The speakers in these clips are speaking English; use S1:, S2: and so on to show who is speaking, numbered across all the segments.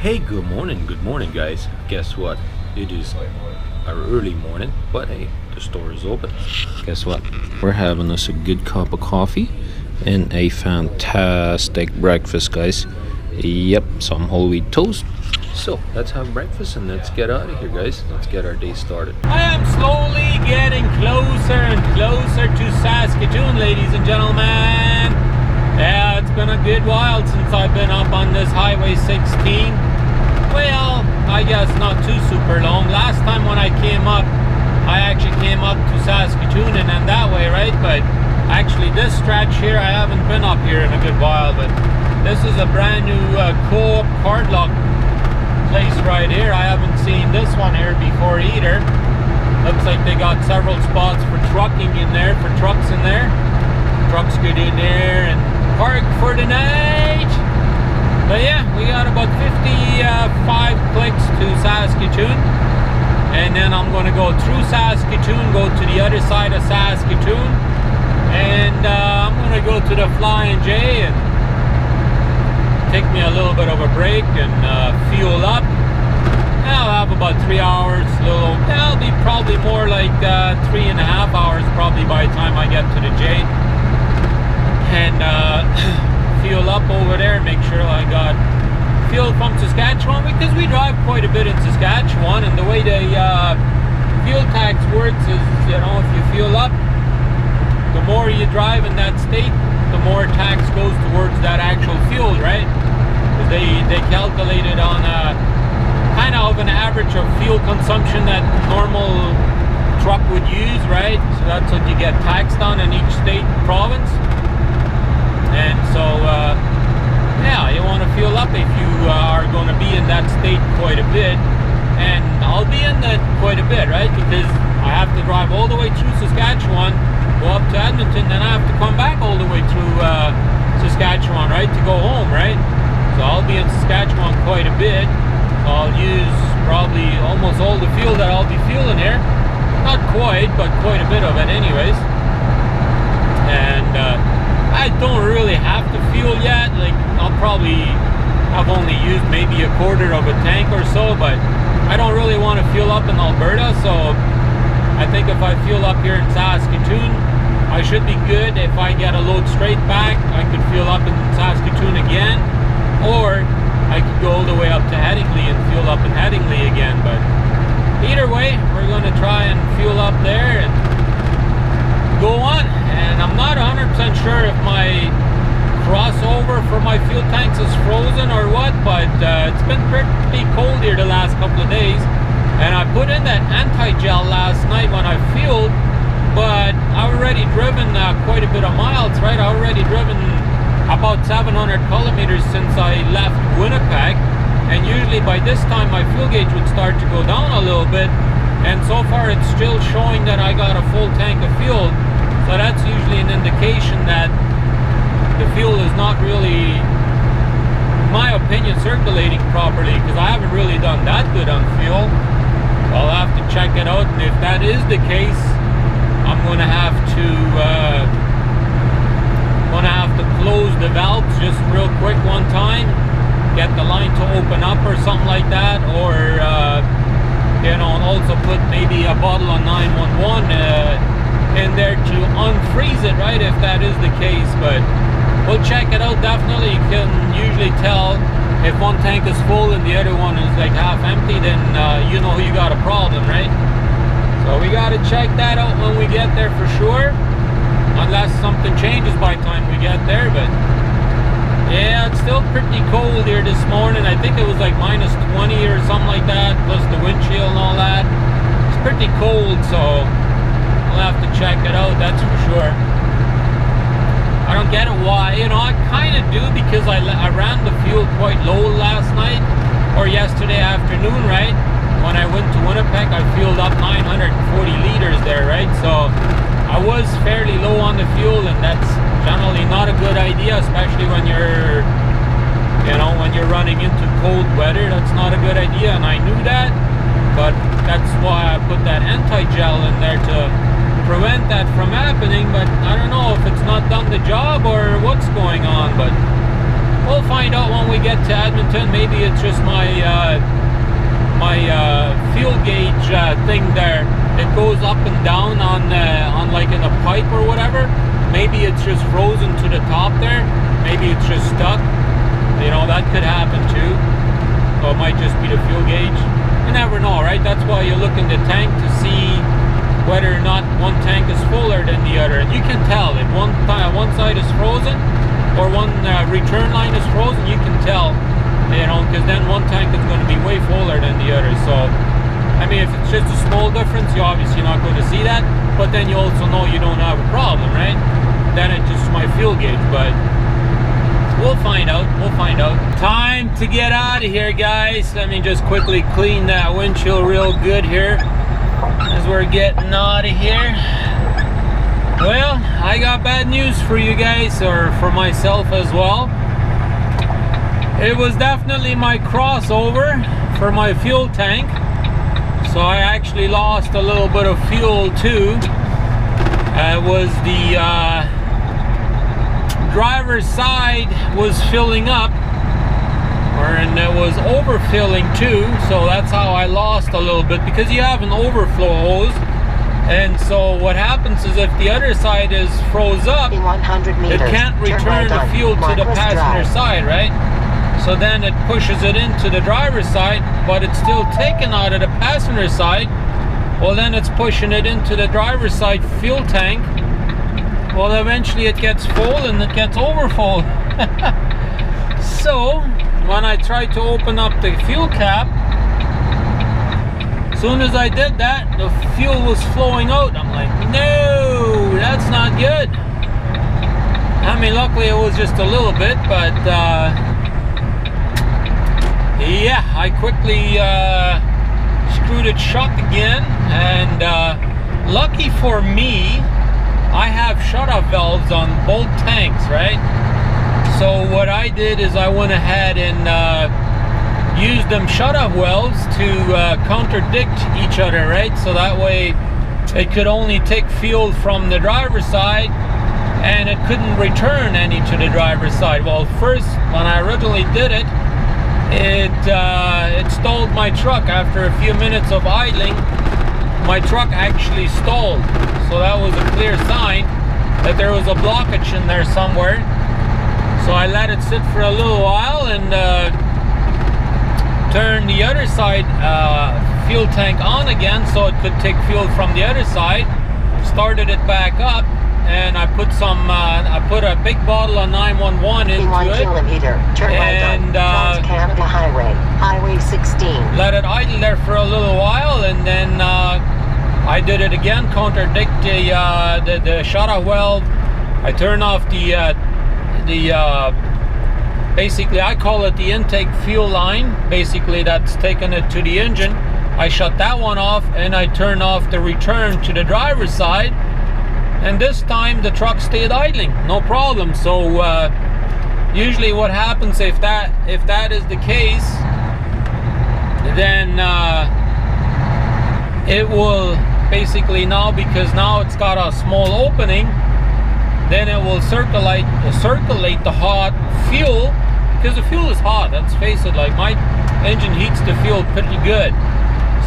S1: Hey, good morning guys. Guess what? It is our early morning, but hey, the store is open. Guess what? We're having us a good cup of coffee and a fantastic breakfast, guys. Yep, some whole wheat toast. So let's have breakfast and let's get out of here, guys. Let's get our day started.
S2: I am slowly getting closer and closer to Saskatoon, ladies and gentlemen. Yeah, it's been a good while since I've been up on this Highway 16. Well, I guess not too super long. Last time when I came up, I actually came up to Saskatoon and then that way, right? But actually this stretch here, I haven't been up here in a good while, but this is a brand new co-op cardlock place right here. I haven't seen this one here before either. Looks like they got several spots for trucking in there, for trucks in there. Trucks get in there and park for the night. But yeah, we got about 55 clicks to Saskatoon, and then I'm going to go through Saskatoon, go to the other side of Saskatoon, and I'm going to go to the Flying J and take me a little bit of a break and fuel up. I'll have about 3 hours, that'll be probably more like 3.5 hours probably by the time I get to the J, and fuel up over there, make sure I got fuel from Saskatchewan, because we drive quite a bit in Saskatchewan, and the way the fuel tax works is, you know, if you fuel up, the more you drive in that state, the more tax goes towards that actual fuel, right? Because they calculate it on a kind of an average of fuel consumption that normal truck would use, right? So that's what you get taxed on in each state, province. And so, yeah, you want to fuel up if you are going to be in that state quite a bit. And I'll be in that quite a bit, right? Because I have to drive all the way through Saskatchewan, go up to Edmonton, then I have to come back all the way through Saskatchewan, right? To go home, right? So I'll be in Saskatchewan quite a bit. I'll use probably almost all the fuel that I'll be fueling here. Not quite, but quite a bit of it anyways. And I don't really have to fuel yet. Like, I've only used maybe a quarter of a tank or so, but I don't really want to fuel up in Alberta, so I think if I fuel up here in Saskatoon, I should be good. If I get a load straight back, I could fuel up in Saskatoon again, or I could go all the way up to Headingley and fuel up in Headingley again. But either way, we're going to try and fuel up there and go on. And I'm not 100% sure if my crossover for my fuel tanks is frozen or what, but it's been pretty cold here the last couple of days, and I put in that anti-gel last night when I fueled, but I've already driven quite a bit of miles, right? I've already driven about 700 kilometers since I left Winnipeg, and usually by this time my fuel gauge would start to go down a little bit, and so far it's still showing that I got a full tank of fuel. So that's usually an indication that the fuel is not really, in my opinion, circulating properly, because I haven't really done that good on fuel. I'll have to check it out, and if that is the case, I'm going to have to close the valves just real quick one time, get the line to open up or something like that, or you know, and also put maybe a bottle of 911 in there to unfreeze it, right, if that is the case. But we'll check it out. Definitely, you can usually tell if one tank is full and the other one is like half empty, then you know you got a problem, right? So we got to check that out when we get there for sure, unless something changes by the time we get there. But yeah, it's still pretty cold here this morning. I think it was like -20 or something like that, plus the wind chill and all that. It's pretty cold, so we'll have to check it out, that's for sure. I don't get it why, you know, I kind of do, because I ran the fuel quite low last night, or yesterday afternoon, right? When I went to Winnipeg, I fueled up 940 liters there, right? So I was fairly low on the fuel, and that's generally not a good idea, especially when you're, you know, when you're running into cold weather. That's not a good idea, and I knew that, but that's why I put that anti-gel in there to prevent that from happening. But I don't know if it's not done the job or what's going on, but we'll find out when we get to Edmonton. Maybe it's just my fuel gauge thing there. It goes up and down on like in a pipe or whatever. Maybe it's just frozen to the top there. Maybe it's just stuck. You know, that could happen too. So it might just be the fuel gauge. You never know, right? That's why you look in the tank to see whether or not one tank is fuller than the other. And you can tell if one side is frozen or one return line is frozen, you can tell, you know, because then one tank is going to be way fuller than the other. So, I mean, if it's just a small difference, you're obviously not going to see that, but then you also know you don't have a problem, right? Then it's just my fuel gauge, but we'll find out, Time to get out of here, guys. Let me just quickly clean that windshield real good here as we're getting out of here. Well, I got bad news for you guys, or for myself as well. It was definitely my crossover for my fuel tank. So I actually lost a little bit of fuel too. It was the driver's side was filling up, and it was overfilling too. So that's how I lost a little bit, because you have an overflow hose. And so what happens is if the other side is froze up,
S3: in 100 meters,
S2: it can't return the fuel to the passenger side, right? So then it pushes it into the driver's side, but it's still taken out of the passenger side. Well, then it's pushing it into the driver's side fuel tank. Well, eventually it gets full and it gets overfull. So when I tried to open up the fuel cap, as soon as I did that, the fuel was flowing out. I'm like, no, that's not good. I mean, luckily it was just a little bit, but yeah, I quickly screwed it shut again, and lucky for me, I have shutoff valves on both tanks, right? So what I did is I went ahead and used them shutoff valves to contradict each other, right? So that way it could only take fuel from the driver's side and it couldn't return any to the driver's side. Well, first, when I originally did it, it stalled my truck. After a few minutes of idling, my truck actually stalled. So that was a clear sign that there was a blockage in there somewhere. So I let it sit for a little while and turned the other side fuel tank on again so it could take fuel from the other side. Started it back up, and I put some I put a big bottle of 911 into
S3: 1 kilometer, turn right on Trans-Canada Highway, Highway 16.
S2: Let it idle there for a little while, and then I did it again, contradict the shutoff valve. I turned off the basically I call it the intake fuel line, basically that's taking it to the engine. I shut that one off, and I turned off the return to the driver's side, and this time the truck stayed idling, no problem. So usually what happens if that is the case, then it will basically now, because now it's got a small opening, then it will circulate the hot fuel, because the fuel is hot, let's face it, like my engine heats the fuel pretty good.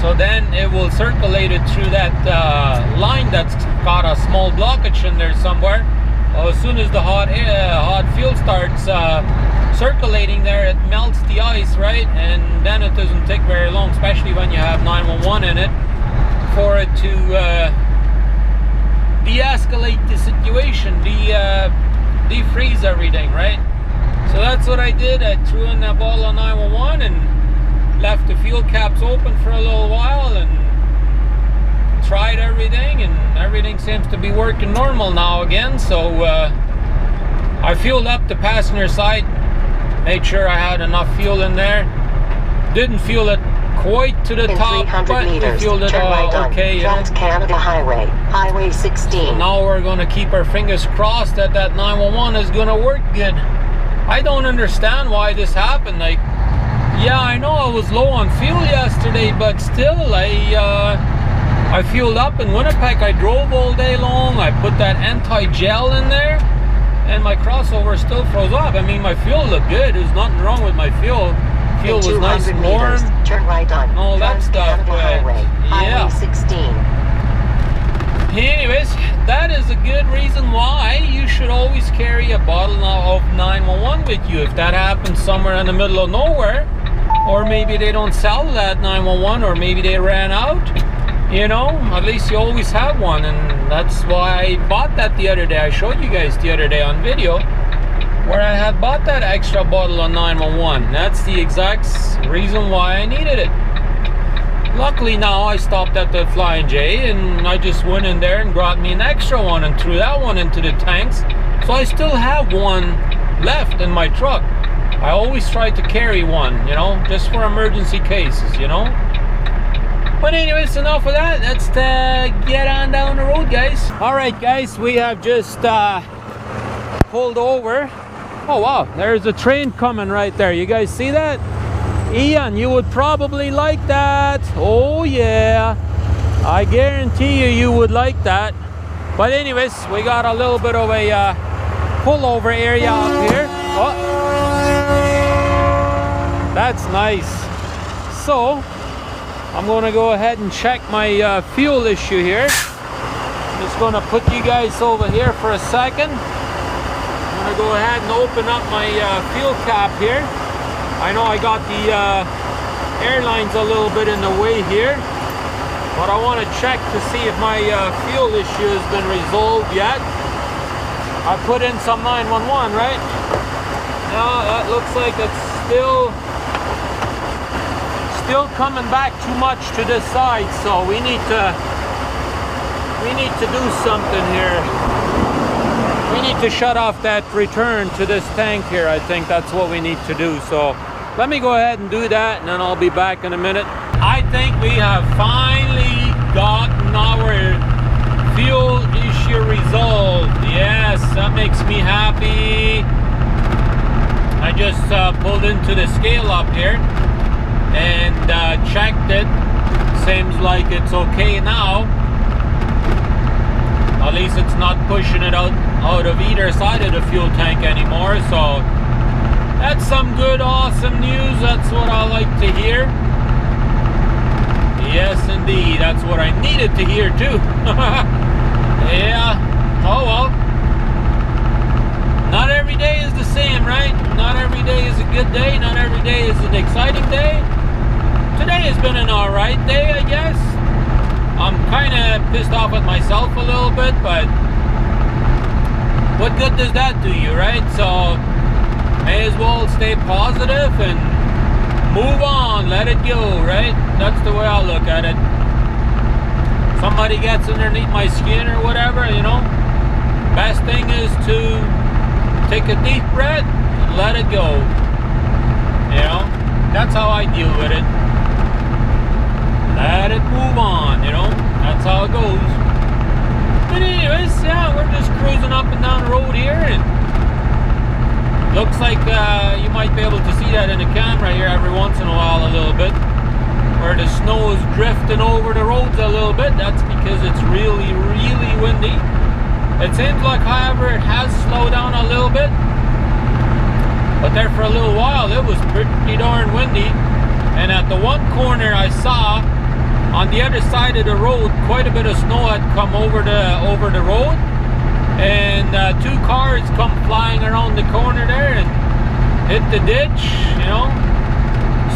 S2: So then it will circulate it through that line that's got a small blockage in there somewhere. As soon as the hot fuel starts circulating there, it melts the ice, right? And then it doesn't take very long, especially when you have 911 in it, for it to de-escalate the situation, defreeze everything, right? So that's what I did. I threw in that bottle of 911 and left the fuel caps open for a little while and tried everything, and everything seems to be working normal now again. So I fueled up the passenger side, made sure I had enough fuel in there. Didn't fuel it quite to the top, but we fueled it okay.
S3: Trans-Canada Highway, Highway 16.
S2: So now we're going to keep our fingers crossed that that 911 is going to work good. I don't understand why this happened. Like, yeah, I know I was low on fuel yesterday, but still, I fueled up in Winnipeg. I drove all day long. I put that anti-gel in there, and my crossover still froze up. I mean, my fuel looked good. There's nothing wrong with my fuel. Fuel was nice and warm.
S3: Turn right on
S2: All that stuff.
S3: Highway,
S2: yeah.
S3: Highway 16.
S2: Anyways, that is a good reason why you should always carry a bottle of 911 with you. If that happens somewhere in the middle of nowhere, or maybe they don't sell that 911, or maybe they ran out, you know, at least you always have one. And that's why I bought that the other day. I showed you guys the other day on video where I had bought that extra bottle of 911. That's the exact reason why I needed it. Luckily now I stopped at the Flying J and I just went in there and brought me an extra one and threw that one into the tanks. So I still have one left in my truck. I always try to carry one, you know, just for emergency cases, you know. But anyways, enough of that. Let's get on down the road, guys. Alright guys, we have just pulled over. Oh wow, there's a train coming right there. You guys see that? Ian, you would probably like that. Oh yeah, I guarantee you would like that. But anyways, we got a little bit of a pullover area up here. Oh, that's nice. So I'm gonna go ahead and check my fuel issue here. I'm just gonna put you guys over here for a second. I'm gonna go ahead and open up my fuel cap here. I know I got the airlines a little bit in the way here, but I want to check to see if my fuel issue has been resolved yet. I put in some 911, right? No, that looks like it's still coming back too much to this side, so we need to do something here. We need to shut off that return to this tank here. I think that's what we need to do. So let me go ahead and do that, and then I'll be back in a minute. I think we have finally gotten our fuel issue resolved. Yes, that makes me happy. I just pulled into the scale up here and checked it. Seems like it's okay now. At least it's not pushing it out of either side of the fuel tank anymore. So that's some good, awesome news. That's what I like to hear. Yes, indeed. That's what I needed to hear too. Yeah. Oh well. Not every day is the same, right? Not every day is a good day. Not every day is an exciting day. Today has been an alright day, I guess. I'm kind of pissed off at myself a little bit, but what good does that do you, right? So may as well stay positive and move on, let it go, right? That's the way I look at it. Somebody gets underneath my skin or whatever, you know, best thing is to take a deep breath and let it go. You know, that's how I deal with it. Let it move on, you know, that's how it goes. But anyways, yeah, we're just cruising up and down the road here, and looks like you might be able to see that in the camera here every once in a while a little bit, where the snow is drifting over the roads a little bit. That's because it's really, really windy. It seems like, however, it has slowed down a little bit, but there for a little while it was pretty darn windy. And at the one corner I saw, on the other side of the road, quite a bit of snow had come over the road, and two cars come flying around the corner there and hit the ditch, you know,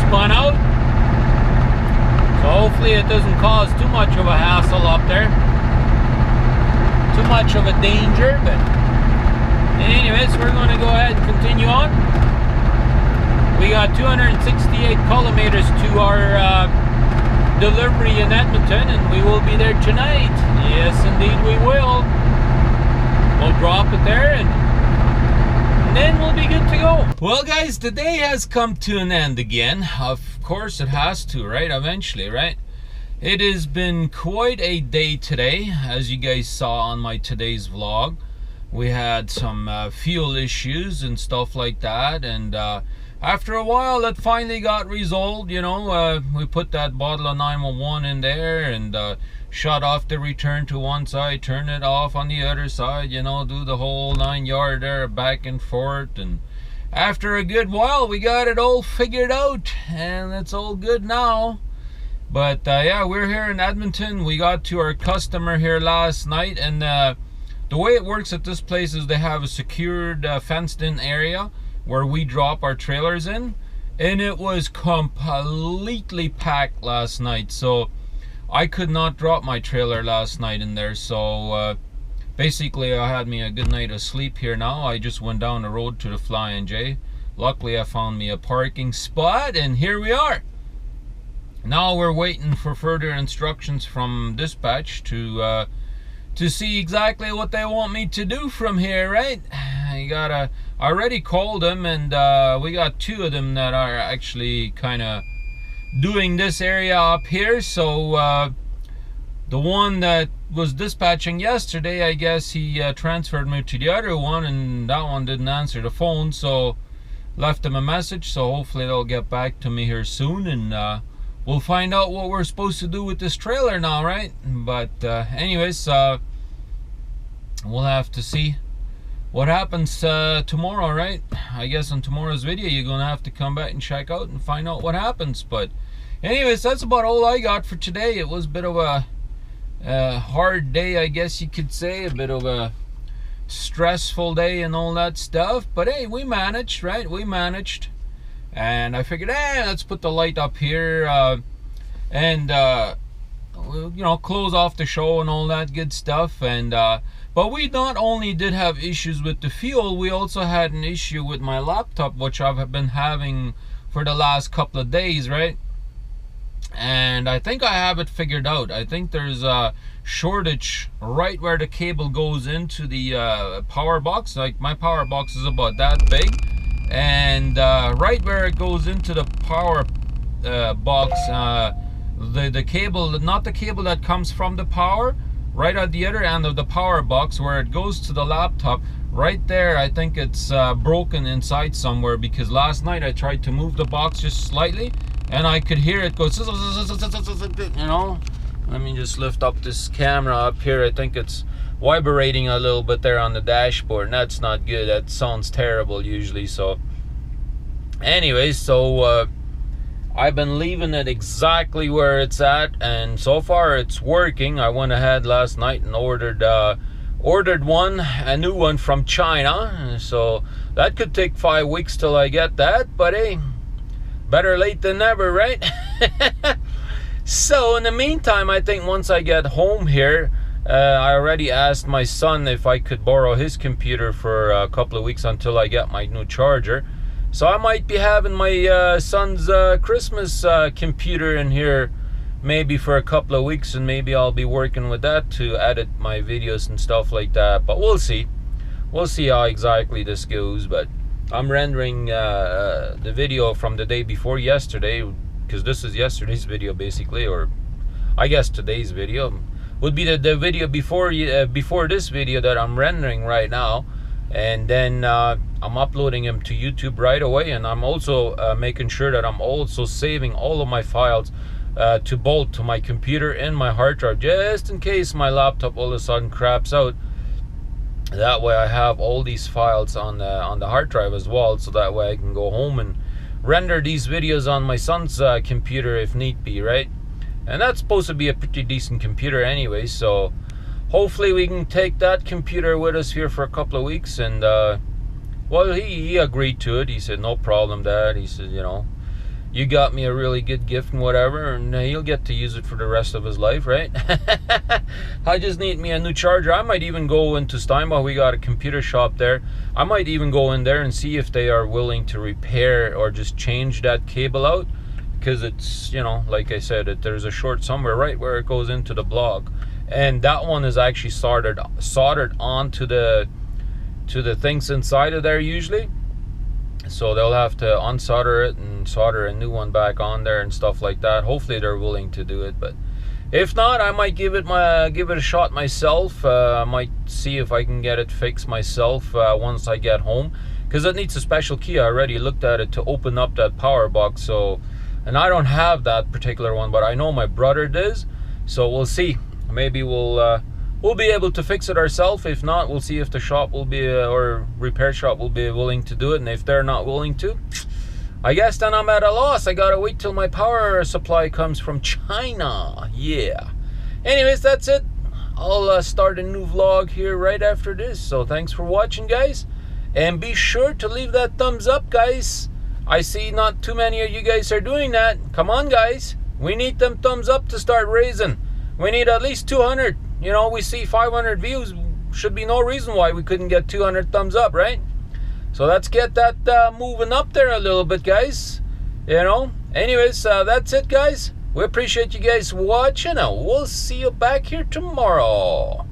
S2: spun out. So hopefully it doesn't cause too much of a hassle up there, too much of a danger. But anyways, we're going to go ahead and continue on. We got 268 kilometers to our delivery in Edmonton, and we will be there tonight. Yes, indeed we will. We'll drop it there, and then we'll be good to go. Well guys, the day has come to an end again. Of course it has to, right? Eventually, right? It has been quite a day today, as you guys saw on my today's vlog. We had some fuel issues and stuff like that, and
S1: after a while that finally got resolved. You know, we put that bottle of 911 in there and shut off the return to one side, turn it off on the other side, you know, do the whole 9 yard there, back and forth. And after a good while we got it all figured out and it's all good now. But yeah, we're here in Edmonton. We got to our customer here last night, and the way it works at this place is they have a secured fenced in area where we drop our trailers in, and it was completely packed last night, so I could not drop my trailer last night in there. So basically I had me a good night of sleep here now. I just went down the road to the Flying J. Luckily I found me a parking spot, and here we are. Now we're waiting for further instructions from dispatch to see exactly what they want me to do from here, right? I already called them, and we got 2 of them that are actually kind of doing this area up here. So the one that was dispatching yesterday, I guess he transferred me to the other one, and that one didn't answer the phone, so left them a message. So hopefully they'll get back to me here soon, and we'll find out what we're supposed to do with this trailer now, right? But anyways, we'll have to see what happens tomorrow, right? I guess on tomorrow's video you're gonna have to come back and check out and find out what happens. But anyways, that's about all I got for today. It was a bit of a hard day, I guess you could say, a bit of a stressful day and all that stuff, but hey, we managed, right? We managed. And I figured, hey, let's put the light up here and you know, close off the show and all that good stuff. And but we not only did have issues with the fuel, we also had an issue with my laptop, which I've been having for the last couple of days, right? And I think I have it figured out. I think there's a shortage right where the cable goes into the power box. Like, my power box is about that big, and right where it goes into the power box, the cable, not the cable that comes from the power, right at the other end of the power box where it goes to the laptop, right there, I think it's broken inside somewhere, because last night I tried to move the box just slightly and I could hear it go, you know. Let me just lift up this camera up here. I think it's vibrating a little bit there on the dashboard, and that's not good. That sounds terrible usually. So anyways, so I've been leaving it exactly where it's at, and so far it's working. I went ahead last night and ordered a new one from China, so that could take 5 weeks till I get that, but hey, better late than never, right? So in the meantime, I think once I get home here, I already asked my son if I could borrow his computer for a couple of weeks until I get my new charger. So I might be having my son's Christmas computer in here maybe for a couple of weeks, and maybe I'll be working with that to edit my videos and stuff like that. But we'll see. We'll see how exactly this goes. But I'm rendering the video from the day before yesterday, because this is yesterday's video basically, or I guess today's video would be the video before this video that I'm rendering right now. And then I'm uploading them to YouTube right away, and I'm also making sure that I'm also saving all of my files to both to my computer and my hard drive, just in case my laptop all of a sudden craps out. That way I have all these files on the hard drive as well, so that way I can go home and render these videos on my son's computer if need be, right? And that's supposed to be a pretty decent computer anyway, so hopefully we can take that computer with us here for a couple of weeks. And well, he agreed to it. He said, no problem, Dad. He said, you know, you got me a really good gift and whatever, and he'll get to use it for the rest of his life, right? I just need me a new charger. I might even go into Steinbach. We got a computer shop there. I might even go in there and see if they are willing to repair or just change that cable out, because it's, you know, like I said, there's a short somewhere right where it goes into the block, and that one is actually soldered onto the things inside of there usually. So they'll have to unsolder it and solder a new one back on there and stuff like that. Hopefully they're willing to do it, but if not, I might give it a shot myself. I might see if I can get it fixed myself once I get home, because it needs a special key. I already looked at it to open up that power box. So, and I don't have that particular one, but I know my brother does. So we'll see. Maybe we'll be able to fix it ourselves. If not, we'll see if the shop will be or repair shop will be willing to do it. And if they're not willing to, I guess then I'm at a loss. I gotta wait till my power supply comes from China. Yeah. Anyways, that's it. I'll start a new vlog here right after this. So thanks for watching, guys. And be sure to leave that thumbs up, guys. I see not too many of you guys are doing that. Come on, guys. We need them thumbs up to start raising. We need at least 200. You know, we see 500 views. Should be no reason why we couldn't get 200 thumbs up, right? So let's get that moving up there a little bit, guys. You know. Anyways, that's it, guys. We appreciate you guys watching, and we'll see you back here tomorrow.